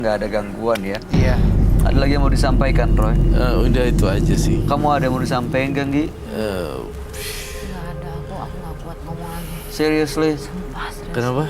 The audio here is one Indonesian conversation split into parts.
nggak ada gangguan ya. Iya. Ada lagi yang mau disampaikan, Roy? Udah itu aja sih. Kamu ada yang mau disampaikan, Gang Gi? Nggak ada, aku nggak kuat ngomong lagi. Seriously? Sumpah, serius. Kenapa?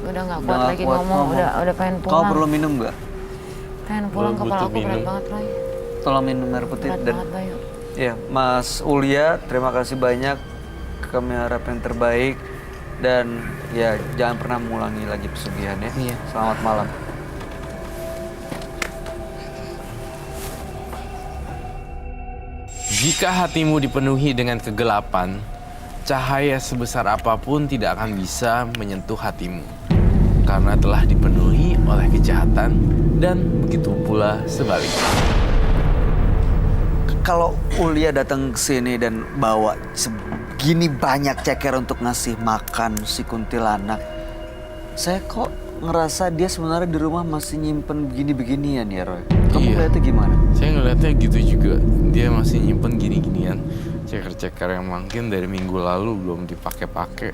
Udah nggak Udah kuat nggak lagi kuat ngomong, udah pengen Kau pulang. perlu minum nggak? Pengen pulang, Gua kepala butuh aku berat minum. banget, Roy. Tolong minum air putih. Berat Dan banget, Bayu. ya, Mas Ulia, terima kasih banyak. Kami harap yang terbaik. Dan ya, jangan pernah mengulangi lagi pesugihan ya. Iya. Selamat malam. Jika hatimu dipenuhi dengan kegelapan, cahaya sebesar apapun tidak akan bisa menyentuh hatimu. Karena telah dipenuhi oleh kejahatan dan begitu pula sebaliknya. Kalau Ulia datang ke sini dan bawa segini banyak ceker untuk ngasih makan si kuntilanak, saya kok ngerasa dia sebenarnya di rumah masih nyimpen begini-beginian ya, Roy. Kamu Iya. lihatnya gimana? Saya ngeliatnya gitu juga. Dia masih nyimpen gini-ginian. Ceker-ceker yang mungkin dari minggu lalu belum dipakai-pakai.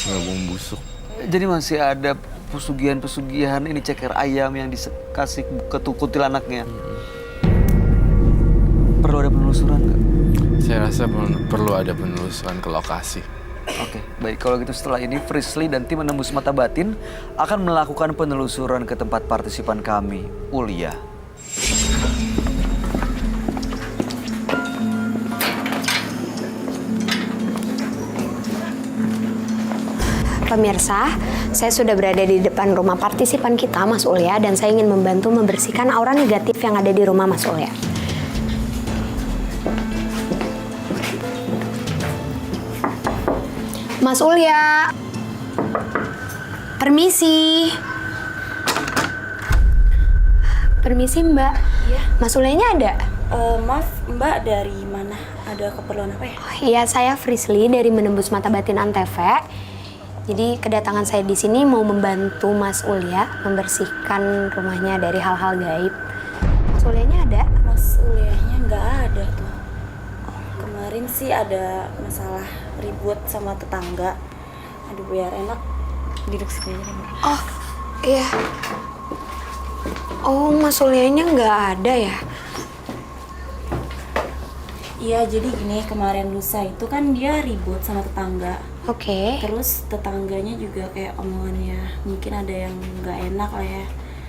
Nggak busuk. Jadi masih ada pesugihan-pesugihan ini ceker ayam yang dikasih ke kuntilanaknya. Perlu ada penelusuran nggak? Saya rasa perlu ada penelusuran ke lokasi. Oke, baik. Kalau gitu setelah ini Frisly dan tim Menembus Mata Batin akan melakukan penelusuran ke tempat partisipan kami, Ulia. Pemirsa, saya sudah berada di depan rumah partisipan kita, Mas Ulya, dan saya ingin membantu membersihkan aura negatif yang ada di rumah Mas Ulya. Mas Ulya. Permisi. Permisi, Mbak. Iya. Mas Ulyanya ada? Maaf, Mbak dari mana? Ada keperluan apa ya? Iya, saya Frisly dari Menembus Mata Batin Antv. Jadi kedatangan saya di sini mau membantu Mas Ulya membersihkan rumahnya dari hal-hal gaib. Mas Ulyanya ada? Mas Uliahnya nggak ada tuh. Kemarin sih ada masalah ribut sama tetangga. Aduh, biar enak duduk sini. Oh, iya. Oh, Mas Ulyanya nggak ada ya? Iya, jadi gini, kemarin lusa itu kan dia ribut sama tetangga. Oke. Terus tetangganya juga kayak omongannya mungkin ada yang nggak enak lah ya.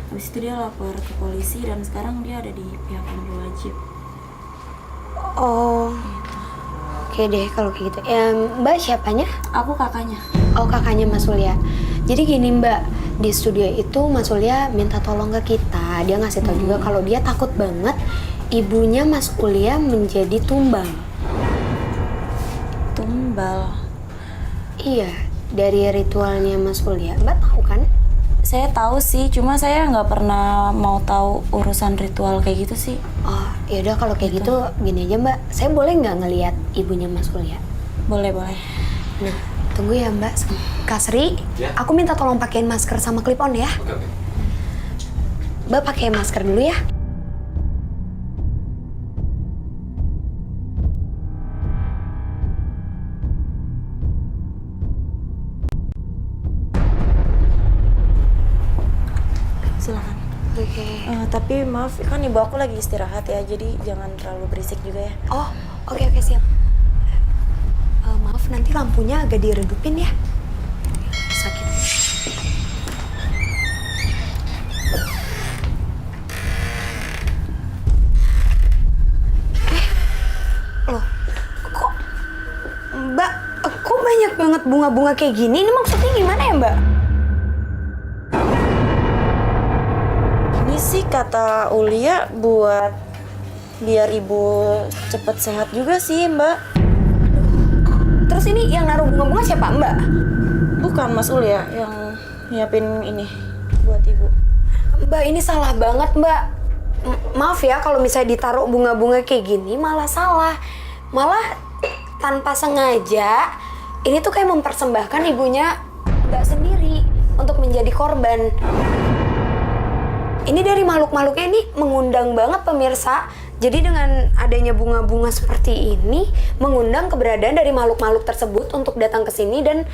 Habis itu dia lapor ke polisi dan sekarang dia ada di pihak yang berwajib. Oh, oke deh kalau kayak gitu. Mbak siapanya? Aku kakaknya. Oh, kakaknya Mas Ulya. Jadi gini Mbak, di studio itu Mas Ulya minta tolong ke kita. Dia ngasih tahu juga kalau dia takut banget ibunya Mas Ulya menjadi tumbal. Tumbal. Iya, dari ritualnya Mas Ulya. Mbak tahu kan? Saya tahu sih, cuma saya nggak pernah mau tahu urusan ritual kayak gitu sih. Oh, yaudah kalau kayak gitu gini aja Mbak. Saya boleh nggak ngelihat ibunya Mas Ulya? Boleh, boleh. Nah, tunggu ya Mbak. Kak Sri, aku minta tolong pakein masker sama clip on ya. Mbak pakai masker dulu ya. Silakan. Oke. Tapi maaf, kan ibu aku lagi istirahat ya, jadi jangan terlalu berisik juga ya. Oh, oke siap. Maaf nanti lampunya agak diredupin ya. Sakit. Loh, kok Mbak, kok banyak banget bunga-bunga kayak gini? Ini maksudnya gimana ya Mbak? Ini sih kata Ulia buat biar ibu cepet sehat juga sih, Mbak. Terus ini yang naruh bunga-bunga siapa Mbak? Bukan Mas Ulia yang nyiapin ini buat ibu. Mbak, ini salah banget Mbak. Maaf ya kalau misalnya ditaruh bunga-bunga kayak gini malah salah. Malah tanpa sengaja ini tuh kayak mempersembahkan ibunya Mbak sendiri untuk menjadi korban. Ini dari makhluk-makhluknya ini mengundang banget pemirsa. Jadi dengan adanya bunga-bunga seperti ini mengundang keberadaan dari makhluk-makhluk tersebut untuk datang ke sini dan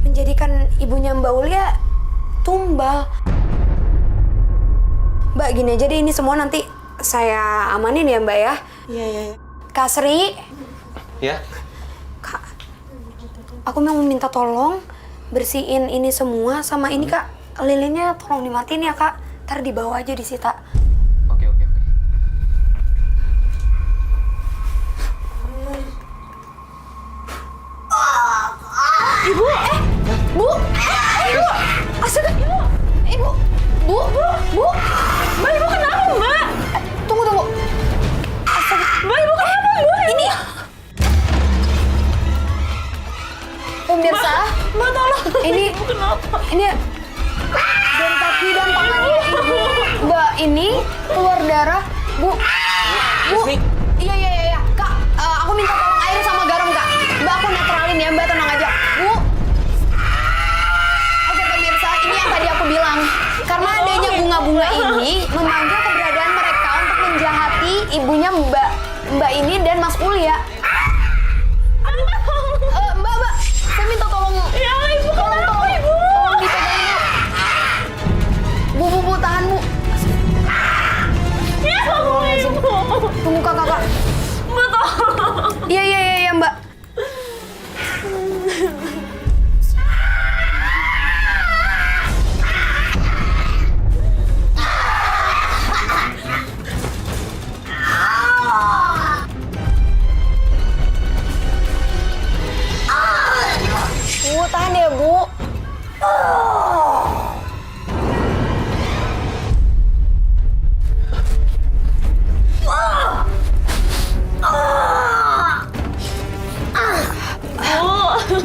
menjadikan ibunya Mbak Ulia tumbal. Mbak gini aja deh, ini semua nanti saya amanin ya Mbak ya. Iya. Kak Sri, Ya. Kak, aku mau minta tolong bersihin ini semua sama ini Kak. Lilinnya tolong dimatiin ya Kak. Ntar dibawa aja disita. Oke. Ibu, Bu, Ibu, astaga, Ibu, Bu, Mbak, Ibu kenapa Mbak? Tunggu, astaga, Mbak, Ibu kenapa Mbak? Ini, pemirsa, Mbak tolong, ini dari kaki dan tangannya Ibu, Mbak ini keluar darah, Bu, iya, Kak, aku minta tolong air sama garam Kak, Mbak aku netralin ya Mbak, tenang aja, Bu. Oke pemirsa, ini yang tadi aku bilang, karena adanya bunga-bunga ini memanggil keberadaan mereka untuk menjahati ibunya Mbak ini dan Mas Ulya. Mbak, saya minta tolong. Ya Ibu, tolong Ibu. Tolong dipegangin Bu. Bu, tahan Bu. Ya Ibu. Tunggu kakak. Mbak tolong. Iya Mbak. Bu, tahan ya Bu.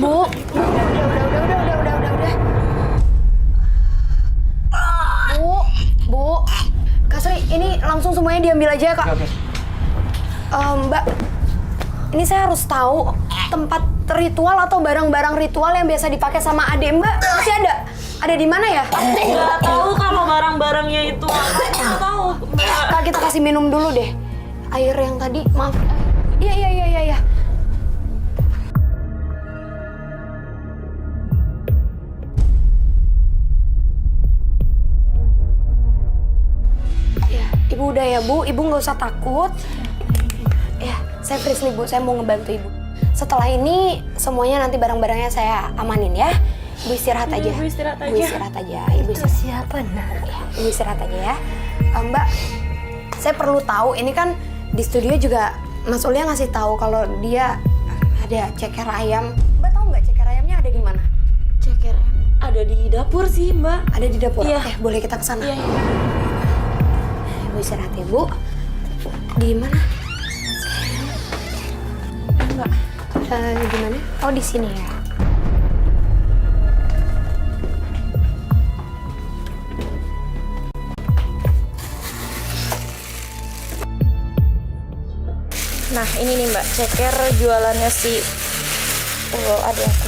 Bu, udah. Bu, Kak Sri, ini langsung semuanya diambil aja ya Kak. Oke. Mbak, ini saya harus tahu tempat ritual atau barang-barang ritual yang biasa dipakai sama adek Mbak masih ada? Ada di mana ya? Nggak tahu kalau barang-barangnya itu apa. Nggak tahu. Kak, kita kasih minum dulu deh. Air yang tadi, maaf. Iya. Ya, Ibu udah ya Bu, Ibu nggak usah takut. Ya, saya Prisli Bu, saya mau ngebantu Ibu. Setelah ini semuanya nanti barang-barangnya saya amanin ya. Ibu istirahat aja. Ibu istirahat aja. Ibu istirahat aja. Ibu siapa nah? Ya, Ibu istirahat aja ya. Mbak, saya perlu tahu ini kan di studio juga Mas Ulya ngasih tahu kalau dia ada ceker ayam. Mbak tahu nggak ceker ayamnya ada di mana? Ceker ada di dapur sih Mbak. Ada di dapur. Iya. Oke, boleh kita ke sana. Iya. Ibu istirahat ya, Bu. Di mana? Mbak. Di mana? Oh, di sini ya. Nah ini nih Mbak, ceker jualannya si adik aku.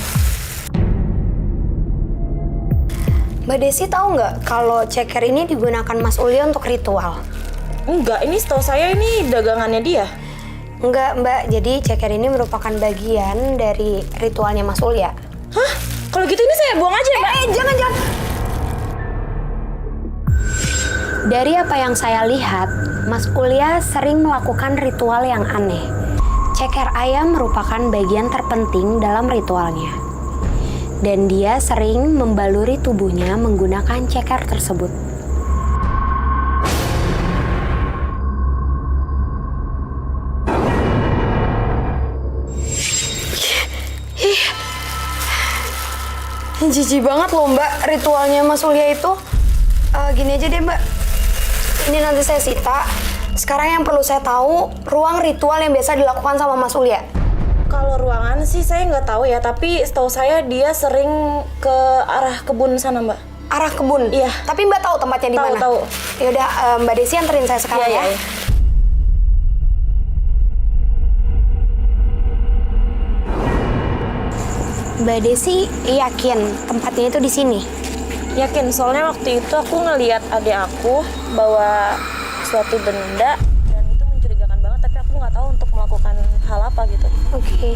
Mbak Desi tahu nggak kalau ceker ini digunakan Mas Ulya untuk ritual? Enggak, ini setahu saya ini dagangannya dia. Enggak, Mbak. Jadi ceker ini merupakan bagian dari ritualnya Mas Ulya. Hah? Kalau gitu ini saya buang aja Mbak. Jangan. Dari apa yang saya lihat, Mas Ulya sering melakukan ritual yang aneh. Ceker ayam merupakan bagian terpenting dalam ritualnya. Dan dia sering membaluri tubuhnya menggunakan ceker tersebut. Jijik banget loh Mbak, ritualnya Mas Ulya itu. Gini aja deh Mbak, ini nanti saya sita. Sekarang yang perlu saya tahu, ruang ritual yang biasa dilakukan sama Mas Ulya. Kalau ruangan sih saya nggak tahu ya, tapi setahu saya dia sering ke arah kebun sana Mbak. Arah kebun? Iya. Tapi Mbak tahu tempatnya di mana? Tahu. Yaudah, Mbak Desi anterin saya sekarang ya. Iya. Mbak Desi yakin tempatnya itu di sini? Yakin, soalnya waktu itu aku ngelihat adik aku bawa suatu benda dan itu mencurigakan banget, tapi aku nggak tahu untuk melakukan hal apa gitu. Oke.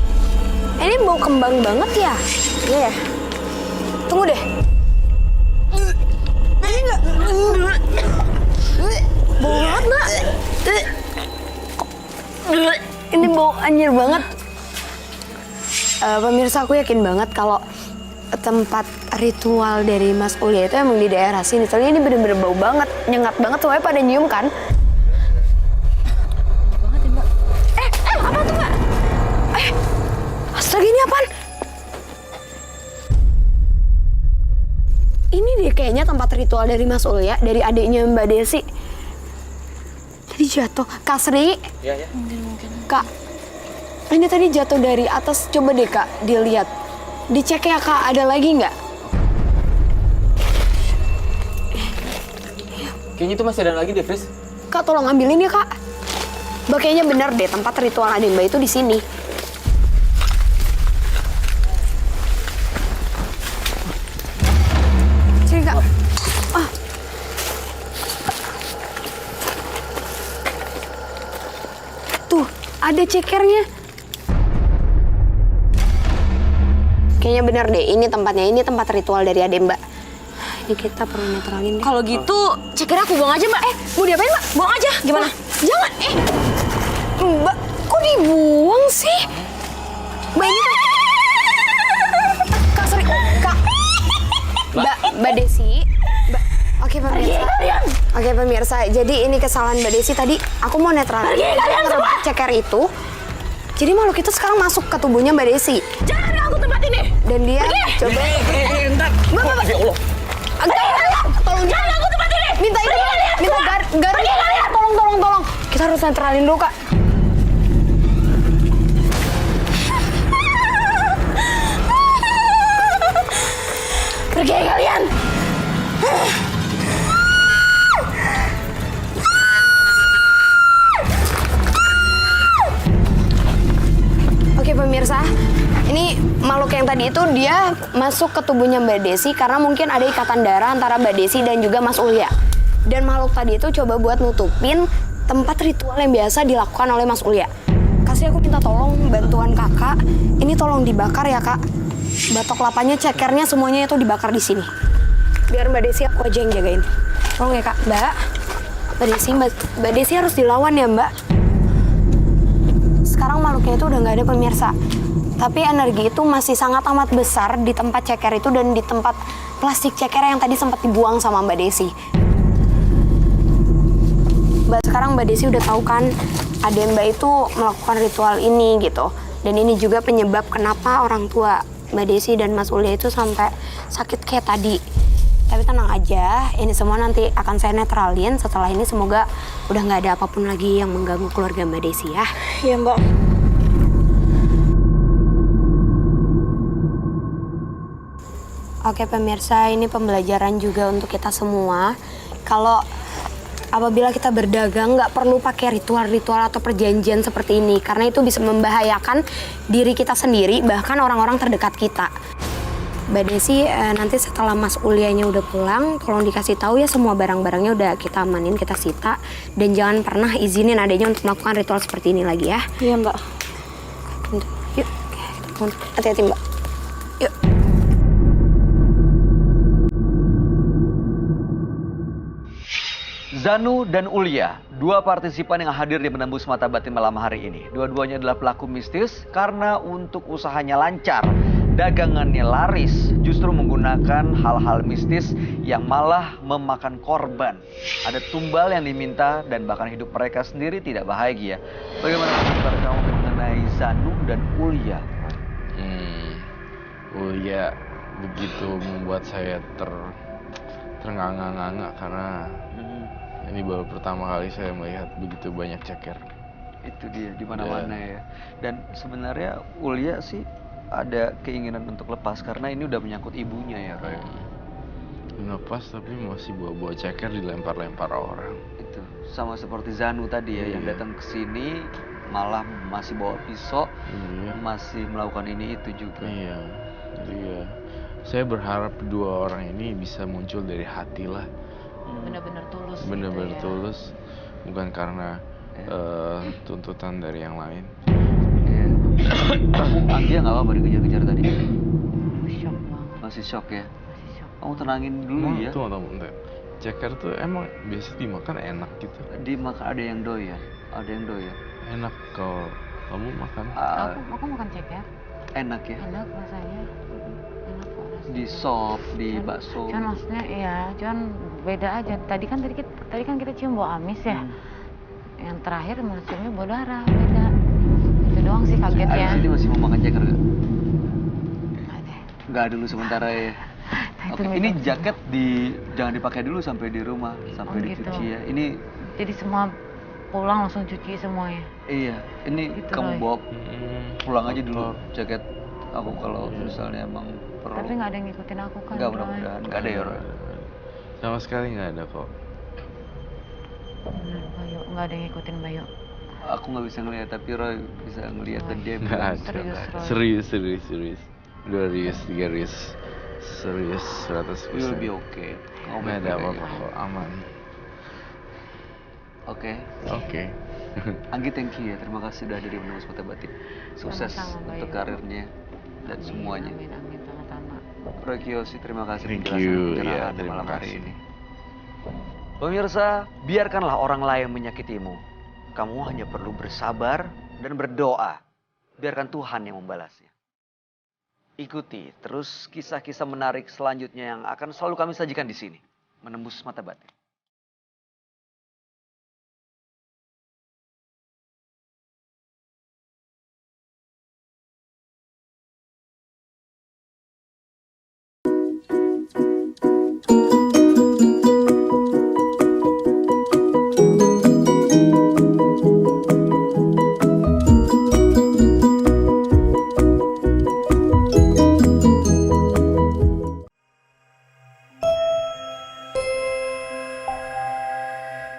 Ini bau kembang banget ya? Iya ya? Tunggu deh. Ini enggak. Bau banget, Mbak. Ini bau anjir banget. Pemirsa, aku yakin banget kalau tempat ritual dari Mas Ulya itu emang di daerah sini. Soalnya ini bener-bener bau banget, nyengat banget. Soalnya pada nyium kan? Banget ya, Mbak. Apa tuh, Mbak? Astaga, ini apaan? Ini deh kayaknya tempat ritual dari Mas Ulya, dari adiknya Mbak Desi. Tadi jatuh. Kak Sri? Iya, ya. Kak, ini tadi jatuh dari atas. Coba deh, Kak, dilihat. Dicek ya, Kak, ada lagi nggak? Kayaknya itu masih ada lagi deh, Fris. Kak, tolong ambilin ya, Kak. Mbak, kayaknya benar deh, tempat ritual adik Mbak itu di sini. Sini, Kak. Tuh, ada cekernya. Kayaknya benar deh, ini tempatnya. Ini tempat ritual dari adik Mbak. Ini kita perlu netralin deh. Kalau gitu, ceker aku buang aja, Mbak. Mau diapain, Mbak? Buang aja, gimana? Jangan, Mbak, kok dibuang sih? Mbak, ini Kak, sorry, Kak. Mbak Desi. Oke, pemirsa. Oke, pemirsa. Jadi ini kesalahan Mbak Desi tadi. Aku mau netralin. Ngerebut ceker itu. Jadi makhluk itu sekarang masuk ke tubuhnya Mbak Desi. Jangan ganggu tempat ini. Dan dia coba. Mbak. Ya Allah. Tolong jangan ganggu tempat ini. Minta ini. Minta garam. Tolong. Kita harus netralin dulu, Kak. Pergi kalian. Oke, pemirsa, ini makhluk yang tadi itu dia masuk ke tubuhnya Mbak Desi karena mungkin ada ikatan darah antara Mbak Desi dan juga Mas Ulya. Dan makhluk tadi itu coba buat nutupin tempat ritual yang biasa dilakukan oleh Mas Ulya. Kasih aku minta tolong bantuan kakak, ini tolong dibakar ya, Kak. Batok kelapanya, cekernya, semuanya itu dibakar di sini. Biar Mbak Desi aku aja yang jagain. Tolong ya, Kak. Mbak Desi harus dilawan ya, Mbak. Sekarang makhluknya itu udah nggak ada, pemirsa. Tapi energi itu masih sangat amat besar di tempat ceker itu dan di tempat plastik ceker yang tadi sempat dibuang sama Mbak Desi. Sekarang Mbak Desi udah tahu kan, adek Mbak itu melakukan ritual ini gitu. Dan ini juga penyebab kenapa orang tua Mbak Desi dan Mas Ulya itu sampai sakit kayak tadi. Tapi tenang aja, ini semua nanti akan saya netralin. Setelah ini semoga udah nggak ada apapun lagi yang mengganggu keluarga Mbak Desi ya. Iya, Mbak. Oke pemirsa, ini pembelajaran juga untuk kita semua. Kalau apabila kita berdagang nggak perlu pakai ritual-ritual atau perjanjian seperti ini. Karena itu bisa membahayakan diri kita sendiri, bahkan orang-orang terdekat kita. Mbak Desi, nanti setelah Mas Ulyanya udah pulang, tolong dikasih tahu ya semua barang-barangnya udah kita amanin, kita sita. Dan jangan pernah izinin adanya untuk melakukan ritual seperti ini lagi ya. Iya, Mbak. Yuk, hati-hati Mbak. Yuk. Zanu dan Ulya, dua partisipan yang hadir di Menembus Mata Batin malam hari ini. Dua-duanya adalah pelaku mistis karena untuk usahanya lancar, dagangannya laris, justru menggunakan hal-hal mistis yang malah memakan korban. Ada tumbal yang diminta dan bahkan hidup mereka sendiri tidak bahagia. Bagaimana komentar kamu mengenai Zanu dan Ulya? Ulya begitu membuat saya ternganga-nganga karena ini baru pertama kali saya melihat begitu banyak ceker. Itu dia, di mana-mana ya. Dan sebenarnya Ulya sih ada keinginan untuk lepas karena ini udah menyangkut ibunya ya, Roy. Lepas tapi masih bawa-bawa ceker, dilempar-lempar orang. Itu sama seperti Zanu tadi ya, yang datang ke sini malah masih bawa pisau, masih melakukan ini itu juga. Iya, jadi ya saya berharap dua orang ini bisa muncul dari hati lah. Benar-benar tulus. Benar-benar gitu ya. tulus, bukan karena tuntutan dari yang lain. Anggia nggak apa-apa dikejar-kejar tadi? Shock banget. Masih shock ya? Masih shock. Kamu tenangin dulu ya. Tunggu, bentar. ceker tuh emang biasa dimakan enak gitu. Dimakan ada yang doyan, ada yang doyan. Enak kalau kamu makan. Aku makan ceker. Enak ya. Enak rasanya. Enak kok rasanya. Di sop, di bakso. Cuman maksudnya iya, cuman beda aja. Tadi kan kita cium bau amis ya. Yang terakhir ciumnya bau darah, beda. Itu doang sih kagetnya. Abis ini masih mau makan ceker gak? Nggak deh. Nggak dulu sementara ya. Oke, ini jaket jangan dipakai dulu sampai di rumah, sampai Oh, gitu. dicuci ya. Ini Jadi semua pulang langsung cuci semuanya. iya, ini Gitu, kamu Roy. bawa pulang aja dulu Kotor. jaket aku kalau misalnya emang perlu. Tapi nggak ada yang ngikutin aku kan. Nggak, Roy. mudah-mudahan nggak ada ya, Roy. Sama sekali nggak ada kok. Bener, Bayu. Nggak ada yang ngikutin Bayu. Aku nggak bisa ngeliat, tapi Roy bisa ngeliat dan dia Nggak bilang ada. Serius, Roy. Serius. 2 rius, 3 rius. Serius, 100%. you'll be okay. Kamu Nggak ada baik-baik apa-apa aja. kok, aman. Oke. Oke. Anggi, thank you ya. Terima kasih sudah ada di Menembus Mata Batin. Sukses Sama-sama, untuk Bayu. karirnya dan semuanya. Amin, sama-sama. Roy Kiyoshi, terima kasih Thank penjelasan you, pencerahan ya, di terima malam hari kasih. ini. Pemirsa, biarkanlah orang lain menyakitimu. Kamu hanya perlu bersabar dan berdoa. Biarkan Tuhan yang membalasnya. Ikuti terus kisah-kisah menarik selanjutnya yang akan selalu kami sajikan di sini. Menembus Mata Batin.